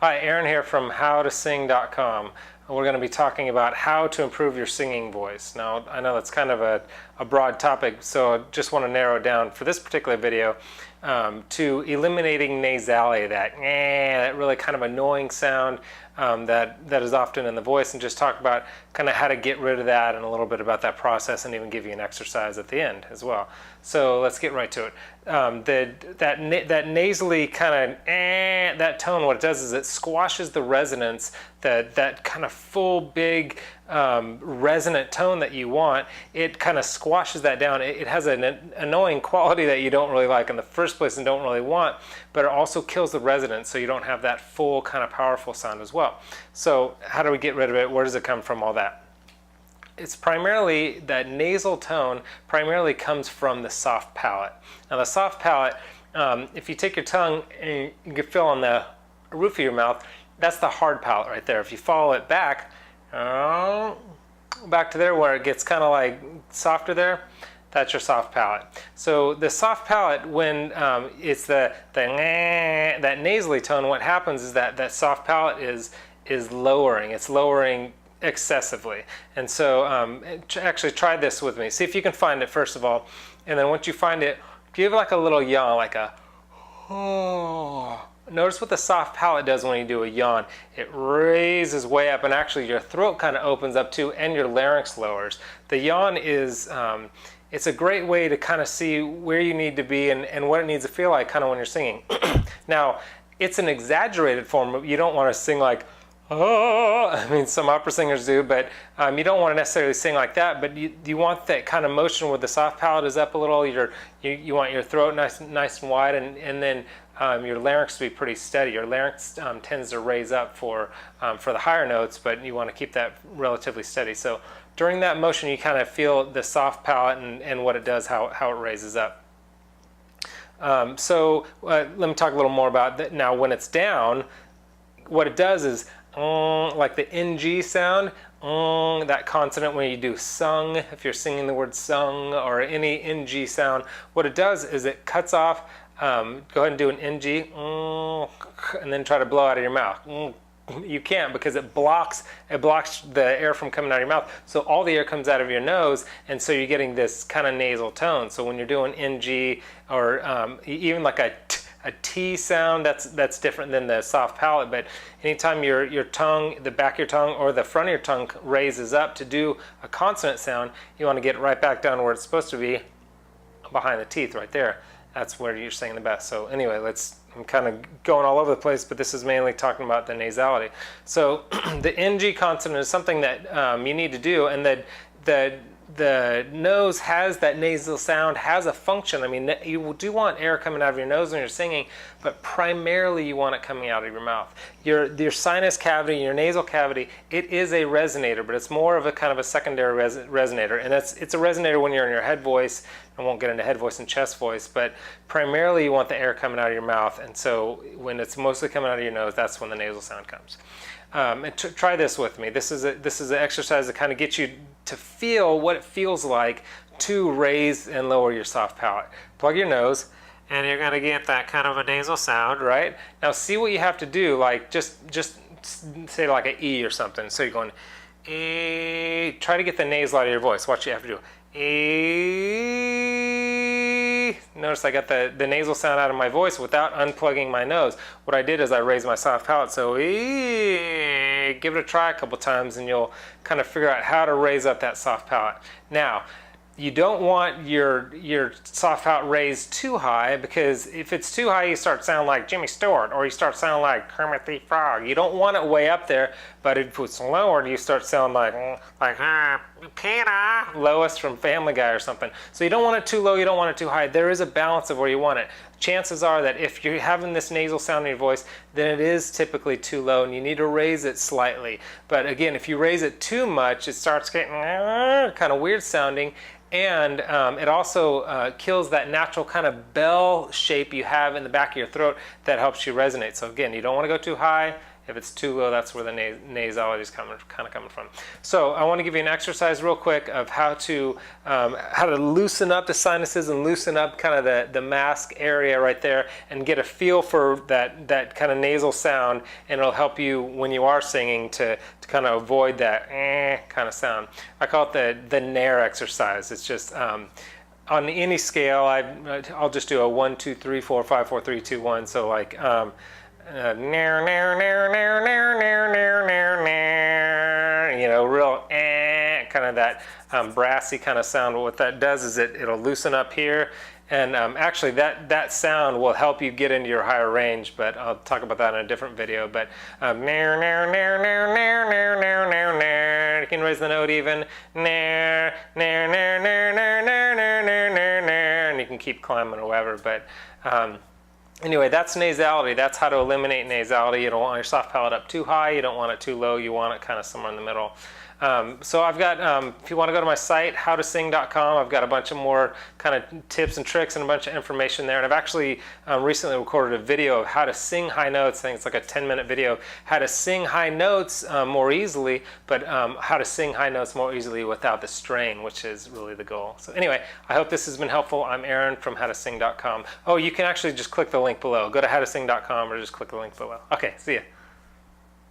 Hi, Aaron here from howtosing.com. We're going to be talking about how to improve your singing voice. Now, I know that's kind of a broad topic, so I just want to narrow it down for this particular video to eliminating nasality, that really kind of annoying sound that is often in the voice, and just talk about kind of how to get rid of that and a little bit about that process, and even give you an exercise at the end as well. So let's get right to it. That nasally kind of that tone, what it does is it squashes the resonance, that kind of full big resonant tone that you want. It kind of squashes that down. It has an annoying quality that you don't really like in the first place and don't really want, but it also kills the resonance, so you don't have that full kind of powerful sound as well. So how do we get rid of it? Where does it come from, all that? It's primarily, that nasal tone primarily comes from the soft palate. Now the soft palate, if you take your tongue and you can feel on the roof of your mouth, that's the hard palate right there. If you follow it back to there where it gets kind of like softer there, that's your soft palate. So the soft palate, when it's that nasally tone, what happens is that soft palate is lowering. It's lowering excessively. And so actually try this with me. See if you can find it first of all, and then once you find it, give like a little yawn, like a oh. Notice what the soft palate does when you do a yawn. It raises way up, and actually your throat kind of opens up too, and your larynx lowers. The yawn is it's a great way to kind of see where you need to be and what it needs to feel like kind of when you're singing. Now, it's an exaggerated form. You don't want to sing like, oh, I mean, some opera singers do, but you don't want to necessarily sing like that, but you want that kind of motion where the soft palate is up a little, you want your throat nice and wide, and then your larynx to be pretty steady. Your larynx tends to raise up for the higher notes, but you want to keep that relatively steady. So during that motion, you kind of feel the soft palate and what it does, how it raises up. So let me talk a little more about that. Now when it's down, what it does is like the NG sound, that consonant when you do sung, if you're singing the word sung or any NG sound, what it does is it cuts off. Go ahead and do an NG, and then try to blow out of your mouth. You can't, because it blocks the air from coming out of your mouth. So all the air comes out of your nose, and so you're getting this kind of nasal tone. So when you're doing NG or even like a T sound, that's different than the soft palate. But anytime your tongue, the back of your tongue or the front of your tongue raises up to do a consonant sound, you want to get right back down where it's supposed to be, behind the teeth right there. That's where you're singing the best. So anyway, I'm kind of going all over the place, but this is mainly talking about the nasality. So the NG consonant is something that you need to do, and that the nose has that nasal sound, has a function. I mean, you do want air coming out of your nose when you're singing, but primarily you want it coming out of your mouth. Your sinus cavity, your nasal cavity, it is a resonator, but it's more of a kind of a secondary resonator. And it's a resonator when you're in your head voice. I won't get into head voice and chest voice, but primarily you want the air coming out of your mouth. And so when it's mostly coming out of your nose, that's when the nasal sound comes. And try this with me. This is an exercise to kind of get you to feel what it feels like to raise and lower your soft palate. Plug your nose, and you're going to get that kind of a nasal sound, right? Now see what you have to do, like just say like an E or something. So you're going, E. Try to get the nasal out of your voice. Watch what you have to do. E. Notice I got the nasal sound out of my voice without unplugging my nose. What I did is I raised my soft palate, so E. Give it a try a couple times and you'll kind of figure out how to raise up that soft palate. Now, you don't want your soft palate raised too high, because if it's too high, you start sounding like Jimmy Stewart, or you start sounding like Kermit the Frog. You don't want it way up there, but if it's lowered, you start sounding like Peter, Lois from Family Guy or something. So you don't want it too low, you don't want it too high. There is a balance of where you want it. Chances are that if you're having this nasal sound in your voice, then it is typically too low, and you need to raise it slightly. But again, if you raise it too much, it starts getting kind of weird sounding, and it also kills that natural kind of bell shape you have in the back of your throat that helps you resonate. So again, you don't want to go too high, If it's too low, that's where the nasality is kind of coming from. So I want to give you an exercise real quick of how to loosen up the sinuses and loosen up kind of the mask area right there and get a feel for that kind of nasal sound, and it'll help you when you are singing to kind of avoid that kind of sound. I call it the nair exercise. It's just on any scale, I'll just do a 1, 2, 3, 4, 5, 4, 3, 2, 1. So like nair, nair, nair, nair, nair, nair, nair, nair, you know, real kind of that brassy kind of sound. But what that does is it'll loosen up here, and actually that sound will help you get into your higher range, but I'll talk about that in a different video. But nair, nair, nair, nair, nair, nair, nair, nair, nair. You can raise the note even. Nair, nair, nair, nair, nair, nair, nair, nair, nair, nair, and you can keep climbing or whatever. But anyway, that's nasality. That's how to eliminate nasality. You don't want your soft palate up too high. You don't want it too low. You want it kind of somewhere in the middle. So I've got, if you want to go to my site, howtosing.com, I've got a bunch of more kind of tips and tricks and a bunch of information there. And I've actually recently recorded a video of how to sing high notes. I think it's like a 10-minute video, how to sing high notes more easily, but how to sing high notes more easily without the strain, which is really the goal. So anyway, I hope this has been helpful. I'm Aaron from howtosing.com. Oh, you can actually just click the link below. Go to howtosing.com or just click the link below. Okay, see ya.